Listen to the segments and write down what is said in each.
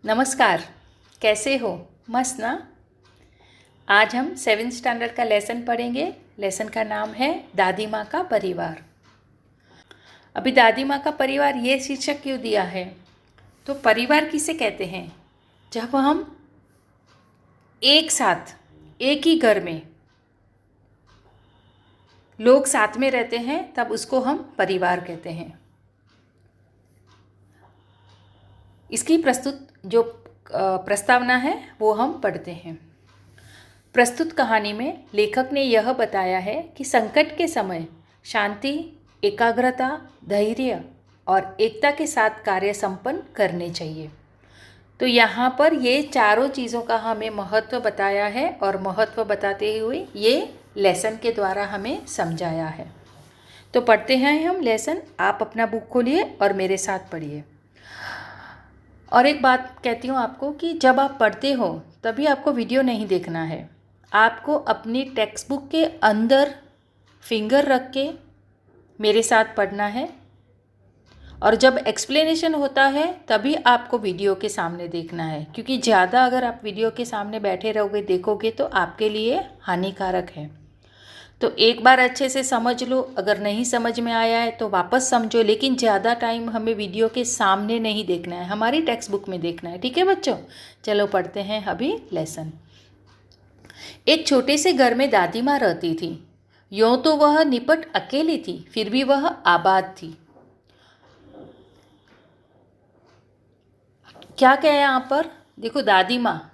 नमस्कार। कैसे हो? मस्त ना। आज हम 7th स्टैंडर्ड का लेसन पढ़ेंगे। लेसन का नाम है दादी माँ का परिवार। अभी दादी माँ का परिवार ये शीर्षक क्यों दिया है? तो परिवार किसे कहते हैं? जब हम एक साथ एक ही घर में लोग साथ में रहते हैं तब उसको हम परिवार कहते हैं। इसकी प्रस्तावना है वो हम पढ़ते हैं। प्रस्तुत कहानी में लेखक ने यह बताया है कि संकट के समय शांति, एकाग्रता, धैर्य और एकता के साथ कार्य संपन्न करने चाहिए। तो यहाँ पर ये चारों चीज़ों का हमें महत्व बताया है और महत्व बताते हुए ये लेसन के द्वारा हमें समझाया है। तो पढ़ते हैं हम लेसन। आप अपना बुक खोलिए और मेरे साथ पढ़िए। और एक बात कहती हूँ आपको कि जब आप पढ़ते हो तभी आपको वीडियो नहीं देखना है। आपको अपनी टेक्स्ट बुक के अंदर फिंगर रख के मेरे साथ पढ़ना है और जब एक्सप्लेनेशन होता है तभी आपको वीडियो के सामने देखना है, क्योंकि ज़्यादा अगर आप वीडियो के सामने बैठे रहोगे देखोगे तो आपके लिए हानिकारक है। तो एक बार अच्छे से समझ लो, अगर नहीं समझ में आया है तो वापस समझो, लेकिन ज़्यादा टाइम हमें वीडियो के सामने नहीं देखना है, हमारी टेक्स्ट बुक में देखना है। ठीक है बच्चों? चलो पढ़ते हैं अभी लेसन। एक छोटे से घर में दादी माँ रहती थी। यूँ तो वह निपट अकेली थी, फिर भी वह आबाद थी। क्या क्या है यहाँ पर? देखो, दादी माँ,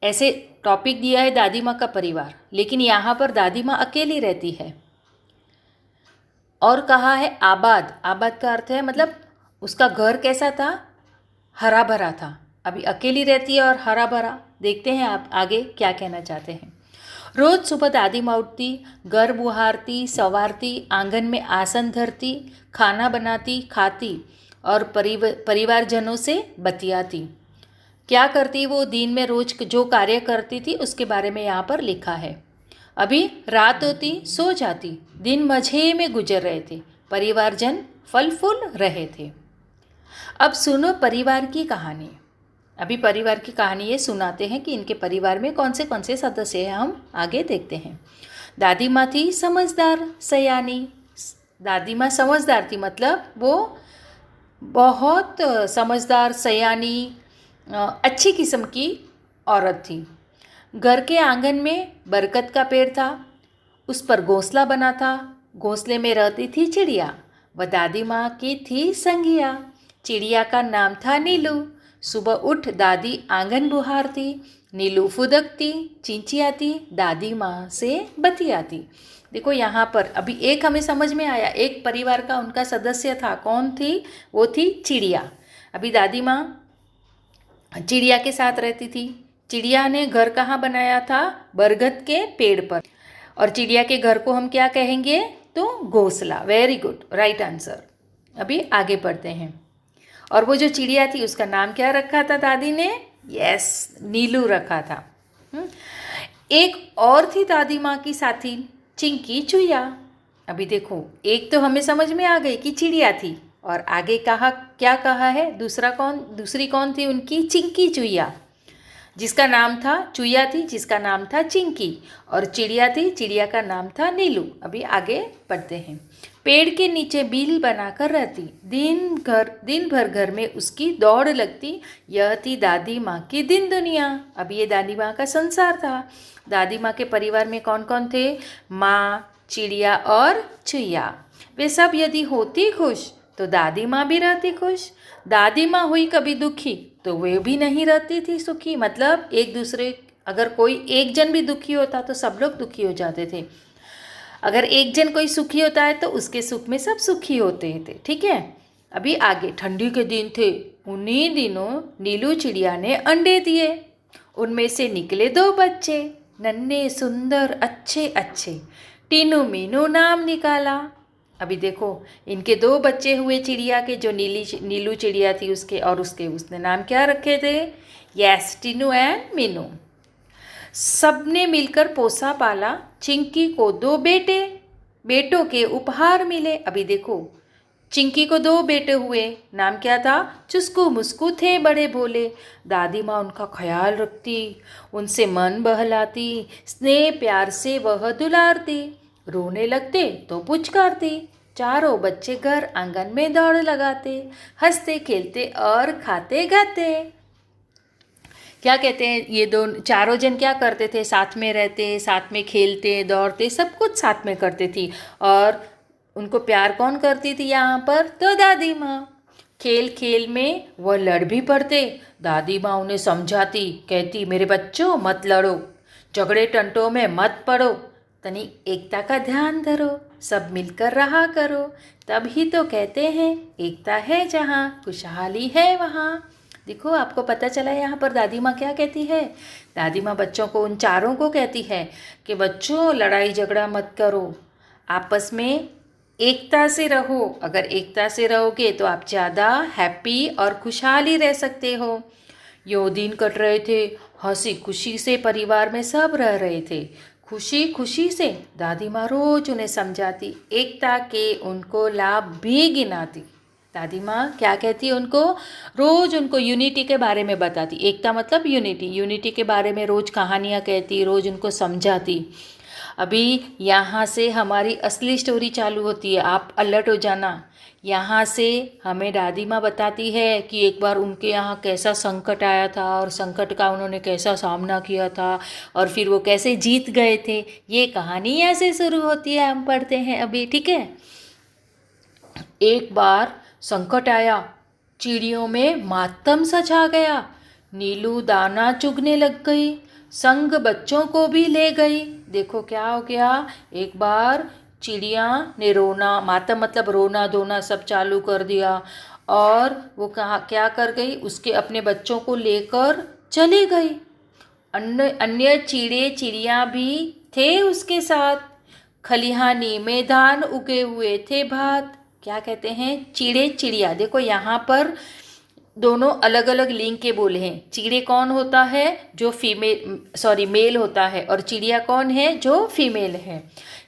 ऐसे टॉपिक दिया है दादी माँ का परिवार, लेकिन यहाँ पर दादी माँ अकेली रहती है। और कहा है आबाद। आबाद का अर्थ है मतलब उसका घर कैसा था? हरा भरा था। अभी अकेली रहती है और हरा भरा। देखते हैं आप आगे क्या कहना चाहते हैं। रोज़ सुबह दादी माँ उठती, घर बुहारती, संवारती, आंगन में आसन धरती, खाना बनाती, खाती और परिवारजनों से बतियाती। क्या करती वो दिन में? रोज जो कार्य करती थी उसके बारे में यहाँ पर लिखा है। अभी रात होती, सो जाती, दिन मज़े में गुजर रहे थे, परिवारजन फल फूल रहे थे। अब सुनो परिवार की कहानी। अभी परिवार की कहानी ये सुनाते हैं कि इनके परिवार में कौन से सदस्य हैं, हम आगे देखते हैं। दादी माँ थी समझदार, सयानी। दादी माँ समझदार थी, मतलब वो बहुत समझदार, सयानी, अच्छी किस्म की औरत थी। घर के आंगन में बरगद का पेड़ था, उस पर घोंसला बना था। घोंसले में रहती थी चिड़िया, वह दादी माँ की थी संगिया। चिड़िया का नाम था नीलू। सुबह उठ दादी आंगन बुहारती, नीलू फुदकती, चिंचियाती, दादी माँ से बतियाती। देखो यहाँ पर अभी एक हमें समझ में आया, एक परिवार का उनका सदस्य था। कौन थी? वो थी चिड़िया। अभी दादी माँ चिड़िया के साथ रहती थी। चिड़िया ने घर कहाँ बनाया था? बरगद के पेड़ पर। और चिड़िया के घर को हम क्या कहेंगे? तो घोंसला। Very good, right answer. अभी आगे पढ़ते हैं। और वो जो चिड़िया थी उसका नाम क्या रखा था दादी ने? यस, नीलू रखा था। एक और थी दादी माँ की साथी, चिंकी चुईया। अभी देखो, एक तो हमें समझ में आ गई कि चिड़िया थी, और आगे कहा, क्या कहा है? दूसरी कौन थी उनकी? चिंकी चुईया, जिसका नाम था चुईया थी, जिसका नाम था चिंकी, और चिड़िया थी, चिड़िया का नाम था नीलू। अभी आगे पढ़ते हैं। पेड़ के नीचे बिल बनाकर रहती, दिन भर घर में उसकी दौड़ लगती। यह थी दादी माँ की दिन दुनिया। अब ये दादी माँ का संसार था। दादी माँ के परिवार में कौन कौन थे? माँ, चिड़िया और चुईया। वे सब यदि होती खुश तो दादी माँ भी रहती खुश। दादी माँ हुई कभी दुखी तो वे भी नहीं रहती थी सुखी। मतलब एक दूसरे, अगर कोई एक जन भी दुखी होता तो सब लोग दुखी हो जाते थे। अगर एक जन कोई सुखी होता है तो उसके सुख में सब सुखी होते थे। ठीक है? अभी आगे, ठंडी के दिन थे। उन्हीं दिनों नीलू चिड़िया ने अंडे दिए। उनमें से निकले 2 बच्चे, नन्हे सुंदर अच्छे अच्छे। टीनू मीनू नाम निकाला। अभी देखो, इनके 2 बच्चे हुए चिड़िया के, जो नीलू चिड़िया थी उसके, और उसने नाम क्या रखे थे? Yes, Tinu and Meenu. सबने मिलकर पोसा पाला। चिंकी को 2 बेटों के उपहार मिले। अभी देखो, चिंकी को 2 बेटे हुए। नाम क्या था? चुस्कू मुस्कू थे बड़े भोले। दादी माँ उनका ख्याल रखती, उनसे मन बहलाती, स्नेह प्यार से वह दुलारती। रोने लगते तो पुचकारती। चारों बच्चे घर आंगन में दौड़ लगाते, हंसते खेलते और खाते गाते। क्या कहते हैं, ये दोनों चारों जन क्या करते थे? साथ में रहते, साथ में खेलते, दौड़ते, सब कुछ साथ में करते थी। और उनको प्यार कौन करती थी यहाँ पर? तो दादी माँ। खेल खेल में वह लड़ भी पड़ते। दादी माँ उन्हें समझाती, कहती मेरे बच्चों मत लड़ो, झगड़े टंटों में मत पड़ो, तनी एकता का ध्यान धरो, सब मिलकर रहा करो, तभी तो कहते हैं एकता है जहाँ खुशहाली है वहाँ। देखो, आपको पता चला यहाँ पर दादी माँ क्या कहती है? दादी माँ बच्चों को, उन चारों को कहती है कि बच्चों लड़ाई झगड़ा मत करो, आपस में एकता से रहो। अगर एकता से रहोगे तो आप ज़्यादा हैप्पी और खुशहाली रह सकते हो। यो दिन कट रहे थे, हंसी खुशी से परिवार में सब रह रहे थे। खुशी खुशी से दादी माँ रोज उन्हें समझाती, एकता के उनको लाभ भी गिनाती। दादी माँ क्या कहती है उनको? रोज उनको यूनिटी के बारे में बताती। एकता मतलब यूनिटी, यूनिटी के बारे में रोज कहानियाँ कहती, रोज उनको समझाती। अभी यहाँ से हमारी असली स्टोरी चालू होती है, आप अलर्ट हो जाना। यहाँ से हमें दादी माँ बताती है कि एक बार उनके यहाँ कैसा संकट आया था और संकट का उन्होंने कैसा सामना किया था और फिर वो कैसे जीत गए थे। ये कहानी यहाँ से शुरू होती है, हम पढ़ते हैं अभी, ठीक है। एक बार संकट आया, चिड़ियों में मातम सा छा गया। नीलू दाना चुगने लग गई, संग बच्चों को भी ले गई। देखो क्या हो गया, एक बार चिड़िया ने रोना, मातम मतलब रोना धोना सब चालू कर दिया और वो कहाँ क्या कर गई, उसके अपने बच्चों को लेकर चली गई। अन्य अन्य चिड़े चिड़िया भी थे उसके साथ। खलिहानी में धान उगे हुए थे भात। क्या कहते हैं? चिड़े चिड़िया। देखो यहाँ पर दोनों अलग अलग लिंग के बोले हैं। चिड़े कौन होता है? जो मेल होता है, और चिड़िया कौन है? जो फीमेल है।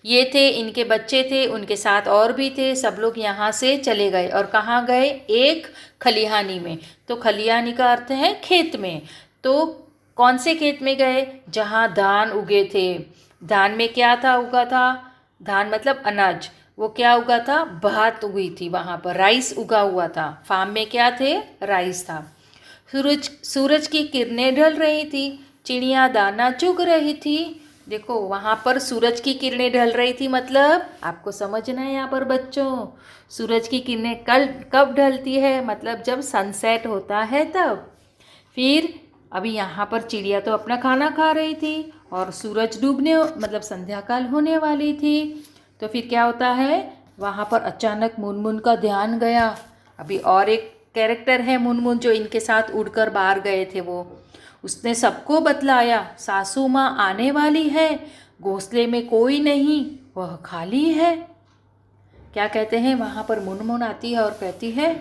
ये थे, इनके बच्चे थे, उनके साथ और भी थे। सब लोग यहाँ से चले गए और कहाँ गए? एक खलिहानी में। तो खलिहानी का अर्थ है खेत में। तो कौन से खेत में गए? जहाँ धान उगे थे। धान में क्या था उगा था? धान मतलब अनाज। वो क्या उगा था? भात उगी थी वहाँ पर, राइस उगा हुआ था। फार्म में क्या थे? राइस था। सूरज की किरणें ढल रही थी, चिड़िया दाना चुग रही थी। देखो वहाँ पर सूरज की किरणें ढल रही थी, मतलब आपको समझना है यहाँ पर बच्चों, सूरज की किरणें कब ढलती है? मतलब जब सनसेट होता है तब। फिर अभी यहाँ पर चिड़िया तो अपना खाना खा रही थी और सूरज डूबने मतलब संध्या काल होने वाली थी। तो फिर क्या होता है, वहाँ पर अचानक मुनमुन का ध्यान गया। अभी और एक कैरेक्टर है मुनमुन जो इनके साथ उड़कर बाहर गए थे। वो उसने सबको बतलाया, सासू माँ आने वाली है, घोंसले में कोई नहीं, वह खाली है। क्या कहते हैं, वहाँ पर मुनमुन आती है और कहती है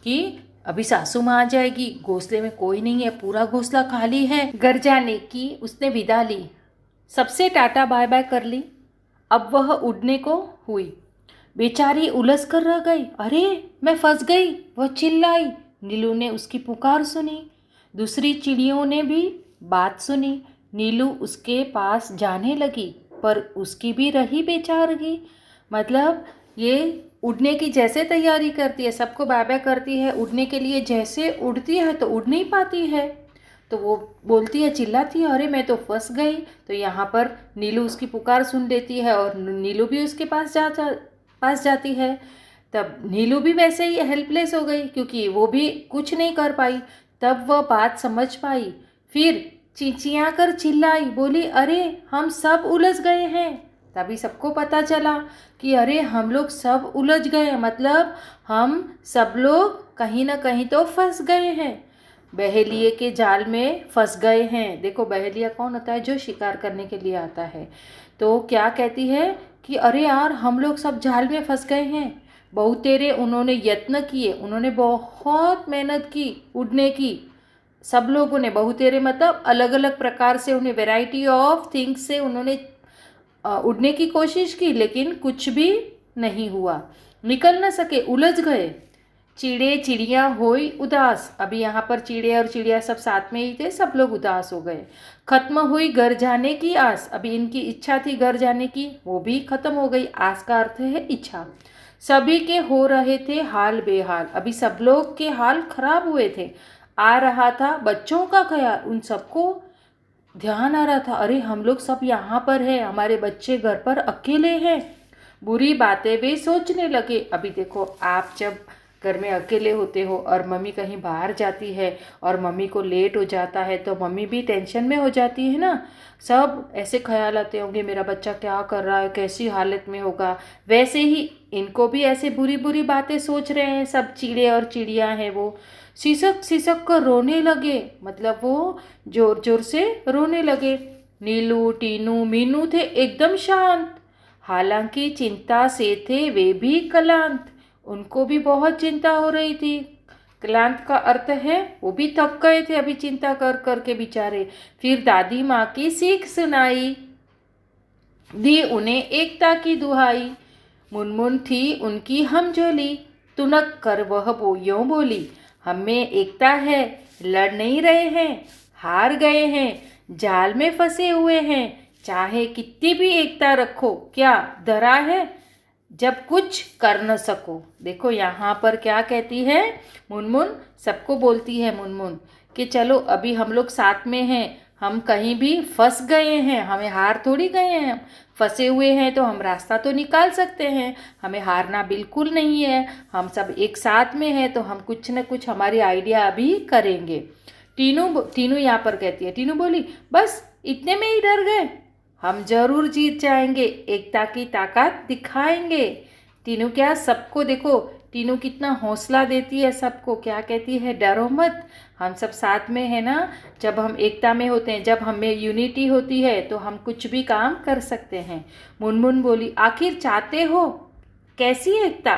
कि अभी सासू माँ आ जाएगी, घोंसले में कोई नहीं है, पूरा घोंसला खाली है। घर जाने की उसने विदा ली, सबसे टाटा बाय बाय कर ली। अब वह उड़ने को हुई। बेचारी उलझ कर रह गई। अरे मैं फंस गई, वह चिल्लाई। नीलू ने उसकी पुकार सुनी। दूसरी चिड़ियों ने भी बात सुनी। नीलू उसके पास जाने लगी, पर उसकी भी रही बेचारगी। मतलब ये उड़ने की जैसे तैयारी करती है, सबको बाय बाय करती है, उड़ने के लिए जैसे उड़ती है तो उड़ नहीं पाती है। तो वो बोलती है, चिल्लाती है, अरे मैं तो फंस गई। तो यहाँ पर नीलू उसकी पुकार सुन लेती है और नीलू भी उसके पास जाती है। तब नीलू भी वैसे ही हेल्पलेस हो गई क्योंकि वो भी कुछ नहीं कर पाई। तब वह बात समझ पाई, फिर चिंचिया कर चिल्लाई, बोली अरे हम सब उलझ गए हैं। तभी सबको पता चला कि अरे हम लोग सब उलझ गए, मतलब हम सब लोग कहीं ना कहीं तो फंस गए हैं, बहेलिए के जाल में फंस गए हैं। देखो बहेलिया कौन होता है? जो शिकार करने के लिए आता है। तो क्या कहती है कि अरे यार हम लोग सब जाल में फंस गए हैं। बहुतेरे उन्होंने यत्न किए, उन्होंने बहुत मेहनत की उड़ने की। सब लोगों ने, बहुतेरे मतलब अलग अलग प्रकार से, उन्हें वैरायटी ऑफ थिंग्स से उन्होंने उड़ने की कोशिश की, लेकिन कुछ भी नहीं हुआ। निकल न सके, उलझ गए। चिड़े चिड़िया होई उदास, अभी यहाँ पर चिड़े और चिड़िया सब साथ में ही थे, सब लोग उदास हो गए। खत्म हुई घर जाने की आस, अभी इनकी इच्छा थी घर जाने की, वो भी खत्म हो गई। आस का अर्थ है इच्छा। सभी के हो रहे थे हाल बेहाल, अभी सब लोग के हाल खराब हुए थे। आ रहा था बच्चों का ख्याल, उन सबको ध्यान आ रहा था, अरे हम लोग सब यहाँ पर हैं, हमारे बच्चे घर पर अकेले हैं। बुरी बातें वे सोचने लगे। अभी देखो, आप जब घर में अकेले होते हो और मम्मी कहीं बाहर जाती है और मम्मी को लेट हो जाता है तो मम्मी भी टेंशन में हो जाती है ना। सब ऐसे ख्याल आते होंगे, मेरा बच्चा क्या कर रहा है, कैसी हालत में होगा। वैसे ही इनको भी ऐसे बुरी बुरी बातें सोच रहे हैं, सब चिड़े और चिड़िया हैं वो। सिसक सिसक कर रोने लगे, मतलब वो जोर जोर से रोने लगे। नीलू टीनू मीनू थे एकदम शांत, हालांकि चिंता से थे वे भी क्लांत, उनको भी बहुत चिंता हो रही थी। क्लांत का अर्थ है वो भी थक गए थे अभी चिंता कर कर के बेचारे। फिर दादी माँ की सीख सुनाई, दी उन्हें एकता की दुहाई। मुनमुन थी उनकी हमजोली, तुनक कर वह यूं बोली, हम में एकता है, लड़ नहीं रहे हैं, हार गए हैं, जाल में फंसे हुए हैं, चाहे कितनी भी एकता रखो, क्या धरा है जब कुछ कर न सको। देखो यहाँ पर क्या कहती है मुनमुन, सबको बोलती है मुनमुन कि चलो अभी हम लोग साथ में हैं, हम कहीं भी फंस गए हैं, हमें हार थोड़ी गए हैं, फंसे हुए हैं तो हम रास्ता तो निकाल सकते हैं, हमें हारना बिल्कुल नहीं है, हम सब एक साथ में हैं तो हम कुछ न कुछ हमारी आइडिया अभी करेंगे। टीनू यहाँ पर कहती है, टीनू बोली बस इतने में ही डर गए, हम जरूर जीत जाएंगे, एकता की ताकत दिखाएंगे। टीनू क्या सबको, देखो टीनू कितना हौसला देती है सबको, क्या कहती है, डरो मत, हम सब साथ में है ना। जब हम एकता में होते हैं, जब हमें यूनिटी होती है तो हम कुछ भी काम कर सकते हैं। मुनमुन बोली आखिर चाहते हो कैसी एकता,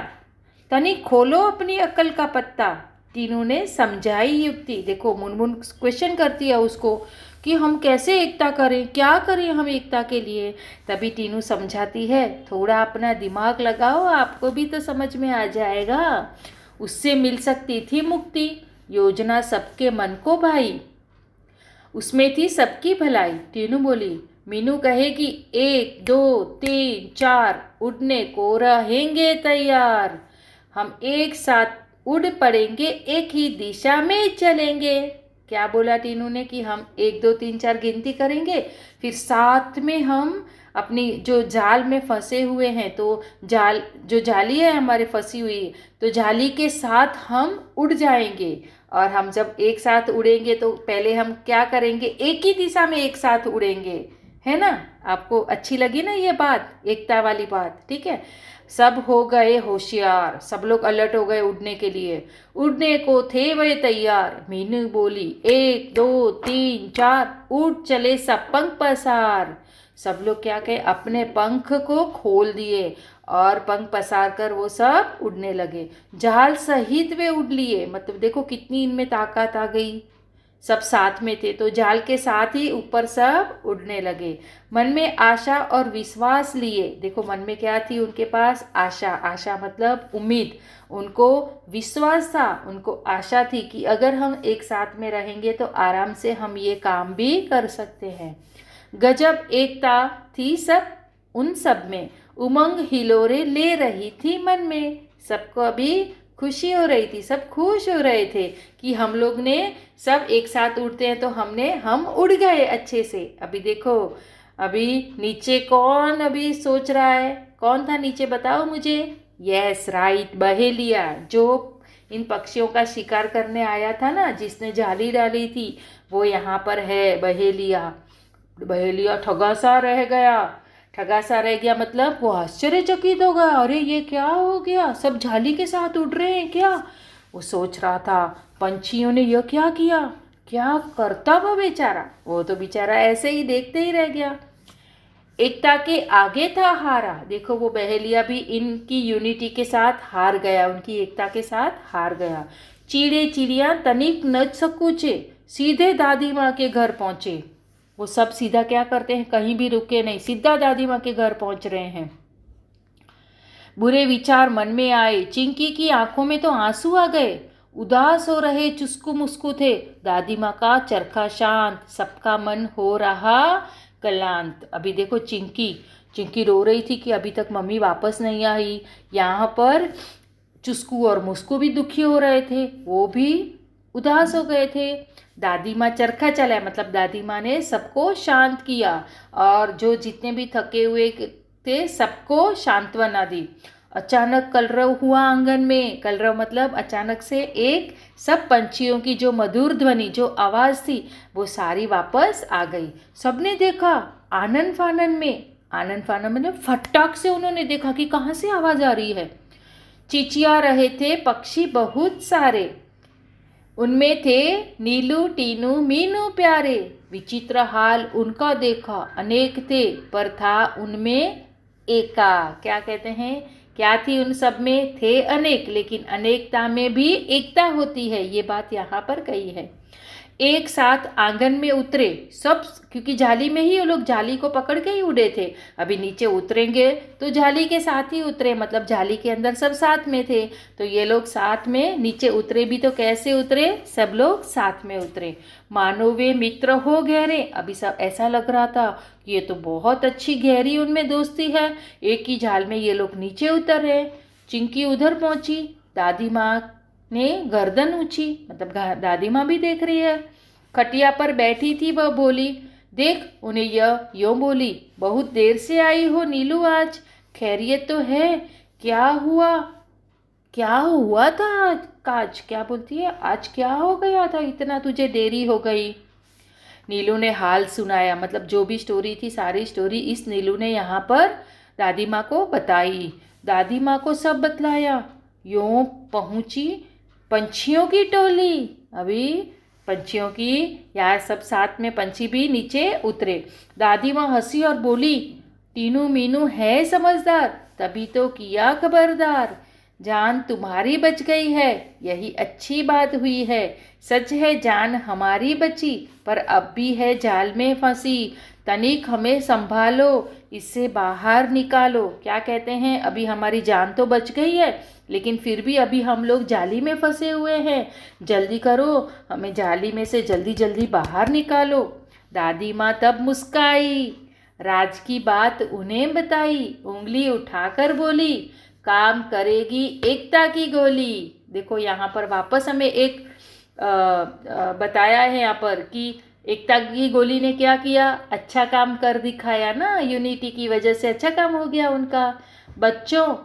तनिक खोलो अपनी अक्ल का पत्ता। टीनू ने समझाई युक्ति, देखो मुनमुन क्वेश्चन करती है उसको कि हम कैसे एकता करें, क्या करें हम एकता के लिए। तभी टीनू समझाती है, थोड़ा अपना दिमाग लगाओ, आपको भी तो समझ में आ जाएगा, उससे मिल सकती थी मुक्ति, योजना सबके मन को भाई, उसमें थी सबकी भलाई। टीनू बोली, मीनू कहेगी 1 2 3 4 उड़ने को रहेंगे तैयार, हम एक साथ उड़ पड़ेंगे, एक ही दिशा में चलेंगे। क्या बोला टीनू ने कि हम 1 2 3 4 गिनती करेंगे, फिर साथ में हम अपनी जो जाल में फंसे हुए हैं, तो जाल जो जाली है हमारे फंसी हुई, तो जाली के साथ हम उड़ जाएंगे। और हम जब एक साथ उड़ेंगे तो पहले हम क्या करेंगे, एक ही दिशा में एक साथ उड़ेंगे, है ना। आपको अच्छी लगी ना ये बात, एकता वाली बात, ठीक है। सब हो गए होशियार, सब लोग अलर्ट हो गए उड़ने के लिए, उड़ने को थे वे तैयार। मीनू बोली 1 2 3 4 उड़ चले सब पंख पसार। सब लोग क्या कहे, अपने पंख को खोल दिए और पंख पसार कर वो सब उड़ने लगे। जाल सहित वे उड़ लिए, मतलब देखो कितनी इनमें ताकत आ गई, सब साथ में थे तो जाल के साथ ही ऊपर सब उड़ने लगे। मन में आशा और विश्वास लिए, देखो मन में क्या थी उनके पास, आशा, आशा मतलब उम्मीद, उनको विश्वास था, उनको आशा थी कि अगर हम एक साथ में रहेंगे तो आराम से हम ये काम भी कर सकते हैं। गजब एकता थी सब उन सब में, उमंग हिलोरे ले रही थी मन में, सबको अभी खुशी हो रही थी, सब खुश हो रहे थे कि हम लोग ने सब एक साथ उड़ते हैं तो हम उड़ गए अच्छे से। अभी देखो, अभी नीचे कौन अभी सोच रहा है, कौन था नीचे बताओ मुझे। यस राइट, बहेलिया, जो इन पक्षियों का शिकार करने आया था ना, जिसने जाली डाली थी, वो यहाँ पर है बहेलिया। बहेलिया ठगा सा रह गया, ठगा सा रह गया मतलब वो आश्चर्यचकित हो गया, अरे ये क्या हो गया, सब झाली के साथ उड़ रहे हैं क्या। वो सोच रहा था पंछियों ने यह क्या किया, क्या करता वो बेचारा, वो तो बेचारा ऐसे ही देखते ही रह गया। एकता के आगे था हारा, देखो वो बहेलिया भी इनकी यूनिटी के साथ हार गया, उनकी एकता के साथ हार गया। चिड़े चिड़िया तनिक न सकुचे, सीधे दादी माँ के घर पहुँचे। वो सब सीधा क्या करते हैं, कहीं भी रुके नहीं, सीधा दादी माँ के घर पहुँच रहे हैं। बुरे विचार मन में आए। चिंकी की आंखों में तो आंसू आ गए। उदास हो रहे चुस्कू मुस्कू थे। दादी माँ का चरखा शांत, सबका मन हो रहा क्लांत। अभी देखो चिंकी चिंकी रो रही थी कि अभी तक मम्मी वापस नहीं आई। यहाँ पर चुस्कू और मुस्कू भी दुखी हो रहे थे, वो भी उदास हो गए थे। दादी माँ चरखा चलाए, मतलब दादी माँ ने सबको शांत किया और जो जितने भी थके हुए थे सबको सांत्वना दी। अचानक कलरव हुआ आंगन में। कलरव मतलब अचानक से एक सब पंछियों की जो मधुर ध्वनि, जो आवाज़ थी, वो सारी वापस आ गई। सबने देखा आनन फानन में। आनन फानन मतलब फटाक से उन्होंने देखा कि कहाँ से आवाज़ आ रही है। चिचिया रहे थे पक्षी बहुत सारे। उनमें थे नीलू टीनू मीनू प्यारे। विचित्र हाल उनका देखा, अनेक थे पर था उनमें एका। क्या कहते हैं, क्या थी उन सब में? थे अनेक, लेकिन अनेकता में भी एकता होती है, ये बात यहाँ पर कही है। एक साथ आंगन में उतरे सब, क्योंकि जाली में ही वो लोग जाली को पकड़ के ही उड़े थे। अभी नीचे उतरेंगे तो जाली के साथ ही उतरे, मतलब जाली के अंदर सब साथ में थे, तो ये लोग साथ में नीचे उतरे भी तो कैसे उतरे? सब लोग साथ में उतरे। मानो वे मित्र हो गहरे। अभी सब ऐसा लग रहा था कि ये तो बहुत अच्छी गहरी उनमें दोस्ती है, एक ही जाल में ये लोग नीचे उतर रहे। चिंकी उधर पहुंची। दादी माँ ने गर्दन ऊंची, मतलब दादी माँ भी देख रही है। खटिया पर बैठी थी वह बोली, देख उन्हें यह यूं बोली, बहुत देर से आई हो नीलू, आज खैरियत तो है? क्या हुआ? क्या हुआ था आज? काज क्या बोलती है, आज क्या हो गया था, इतना तुझे देरी हो गई? नीलू ने हाल सुनाया, मतलब जो भी स्टोरी थी सारी स्टोरी इस नीलू ने यहाँ पर दादी माँ को बताई। दादी माँ को सब बतलाया। यूं पहुँची पंछियों की टोली। अभी पंछियों की, यार सब साथ में पंछी भी नीचे उतरे। दादी माँ हंसी और बोली, टीनू मीनू है समझदार, तभी तो किया खबरदार। जान तुम्हारी बच गई है, यही अच्छी बात हुई है। सच है जान हमारी बची, पर अब भी है जाल में फंसी। तनिक हमें संभालो, इससे बाहर निकालो। क्या कहते हैं, अभी हमारी जान तो बच गई है, लेकिन फिर भी अभी हम लोग जाली में फंसे हुए हैं। जल्दी करो, हमें जाली में से जल्दी जल्दी बाहर निकालो। दादी माँ तब मुस्काई, राज की बात उन्हें बताई, उंगली उठाकर बोली, काम करेगी एकता की गोली। देखो यहाँ पर वापस हमें एक बताया है यहाँ पर कि एकता की गोली ने क्या किया, अच्छा काम कर दिखाया ना, यूनिटी की वजह से अच्छा काम हो गया उनका। बच्चों,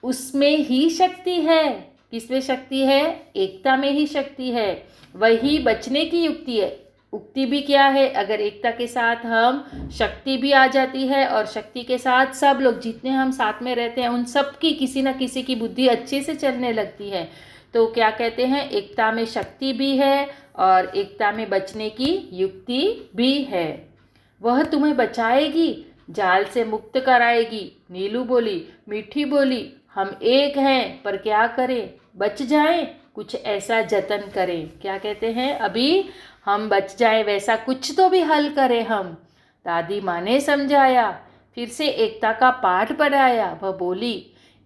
उसमें ही शक्ति है। किसमें शक्ति है? एकता में ही शक्ति है, वही बचने की युक्ति है। उक्ति भी क्या है, अगर एकता के साथ हम, शक्ति भी आ जाती है, और शक्ति के साथ सब लोग जितने हम साथ में रहते हैं उन सब की किसी न किसी की बुद्धि अच्छे से चलने लगती है। तो क्या कहते हैं, एकता में शक्ति भी है और एकता में बचने की युक्ति भी है। वह तुम्हें बचाएगी, जाल से मुक्त कराएगी। नीलू बोली, मीठी बोली, हम एक हैं, पर क्या करें, बच जाएं, कुछ ऐसा जतन करें। क्या कहते हैं, अभी हम बच जाएं, वैसा कुछ तो भी हल करें हम। दादी माँ ने समझाया, फिर से एकता का पाठ पढ़ाया। वह बोली,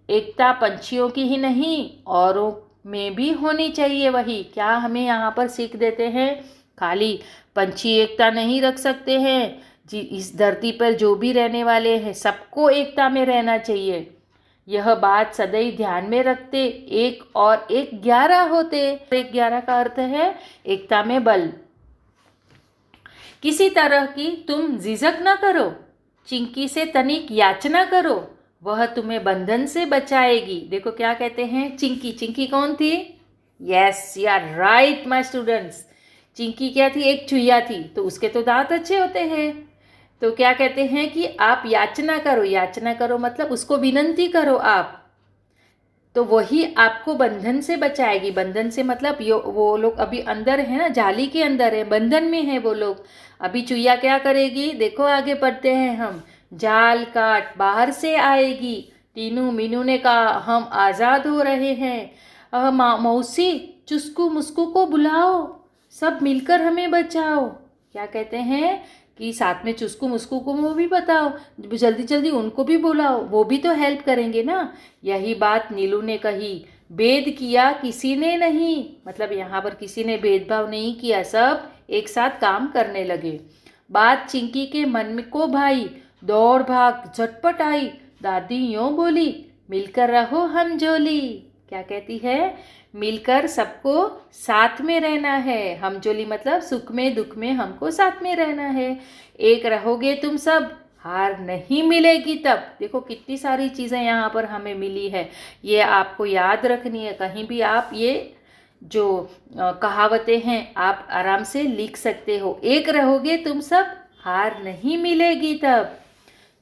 एकता पंछियों की ही नहीं, औरों में भी होनी चाहिए। वही क्या हमें यहाँ पर सीख देते हैं, खाली पंछी एकता नहीं रख सकते हैं जी, इस धरती पर जो भी रहने वाले हैं सबको एकता में रहना चाहिए। यह बात सदैव ध्यान में रखते, एक और एक 11 होते। एक 11 का अर्थ है एकता में बल। किसी तरह की तुम झिझक न करो, चिंकी से तनिक याचना करो, वह तुम्हें बंधन से बचाएगी। देखो क्या कहते हैं, चिंकी। चिंकी कौन थी? Yes, you are right my students. Chinki क्या थी? एक चुहिया थी, तो उसके तो दांत अच्छे होते हैं। तो क्या कहते हैं कि आप याचना करो। याचना करो मतलब उसको विनंती करो आप, तो वही आपको बंधन से बचाएगी। बंधन से मतलब वो लोग अभी अंदर है ना, जाली के अंदर है, बंधन में है वो लोग। अभी चुहिया क्या करेगी, देखो आगे बढ़ते हैं हम। जाल काट बाहर से आएगी। टीनू मीनू ने कहा, हम आज़ाद हो रहे हैं। मौसी चुस्कू मुस्कू को बुलाओ, सब मिलकर हमें बचाओ। क्या कहते हैं, कि साथ में चुस्कू मुस्कू को वो भी बताओ, जल्दी जल्दी उनको भी बुलाओ, वो भी तो हेल्प करेंगे ना। यही बात नीलू ने कही। भेद किया किसी ने नहीं, मतलब यहाँ पर किसी ने भेदभाव नहीं किया, सब एक साथ काम करने लगे। बात चिंकी के मन में को भाई, दौड़ भाग झटपट आई। दादी यूँ बोली, मिलकर रहो हम जोली। क्या कहती है? मिलकर सबको साथ में रहना है। हम जोली मतलब सुख में दुख में हमको साथ में रहना है। एक रहोगे तुम सब, हार नहीं मिलेगी तब। देखो कितनी सारी चीज़ें यहाँ पर हमें मिली है, ये आपको याद रखनी है। कहीं भी आप ये जो कहावतें हैं आप आराम से लिख सकते हो। एक रहोगे तुम सब, हार नहीं मिलेगी तब।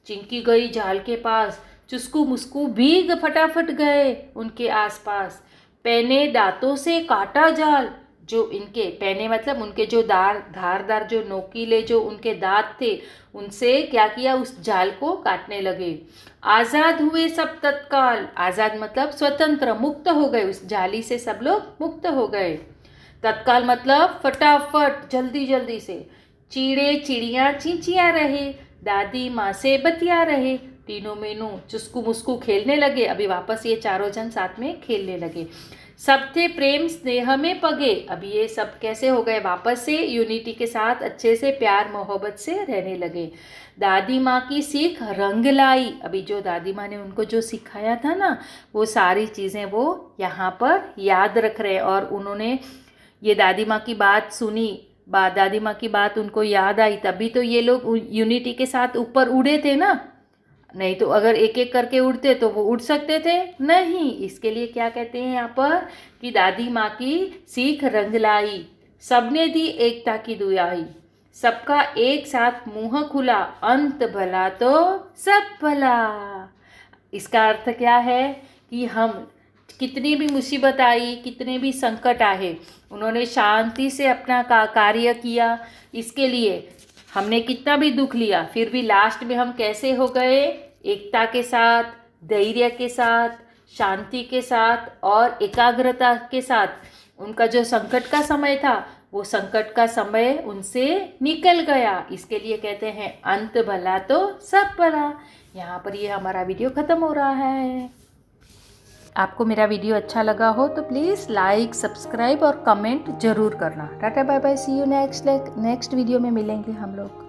चिंकी गई जाल के पास, चुस्कू मुस्कू भी फटाफट गए उनके आसपास। पैने दांतों से काटा जाल, जो इनके पैने मतलब उनके जो धारदार जो नोकीले जो उनके दांत थे, उनसे क्या किया, उस जाल को काटने लगे। आज़ाद हुए सब तत्काल, आज़ाद मतलब स्वतंत्र, मुक्त हो गए, उस जाली से सब लोग मुक्त हो गए। तत्काल मतलब फटाफट, जल्दी जल्दी से। चिड़े चिड़िया चींचिया रहे, दादी माँ से बतिया रहे। तीनों मीनू चुस्कू मुस्कू खेलने लगे। अभी वापस ये चारों जन साथ में खेलने लगे। सब थे प्रेम स्नेह में पगे। अभी ये सब कैसे हो गए, वापस से यूनिटी के साथ अच्छे से प्यार मोहब्बत से रहने लगे। दादी माँ की सीख रंग लाई। अभी जो दादी माँ ने उनको जो सिखाया था ना, वो सारी चीज़ें वो यहाँ पर याद रख रहे। और उन्होंने ये दादी माँ की बात सुनी, दादी माँ की बात उनको याद आई, तभी तो ये लोग यूनिटी के साथ ऊपर उड़े थे ना। नहीं तो अगर एक एक करके उड़ते तो वो उड़ सकते थे नहीं। इसके लिए क्या कहते हैं यहाँ पर कि दादी माँ की सीख रंग लाई। सबने दी एकता की दुआई, सबका एक साथ मुंह खुला, अंत भला तो सब भला। इसका अर्थ क्या है कि हम कितनी भी मुसीबत आई, कितने भी संकट आए, उन्होंने शांति से अपना कार्य किया। इसके लिए हमने कितना भी दुख लिया, फिर भी लास्ट में हम कैसे हो गए, एकता के साथ, धैर्य के साथ, शांति के साथ और एकाग्रता के साथ। उनका जो संकट का समय था, वो संकट का समय उनसे निकल गया। इसके लिए कहते हैं अंत भला तो सब भला। यहाँ पर ये हमारा वीडियो ख़त्म हो रहा है। आपको मेरा वीडियो अच्छा लगा हो तो प्लीज़ लाइक, सब्सक्राइब और कमेंट ज़रूर करना। Tata bye bye, see you next video में मिलेंगे हम लोग।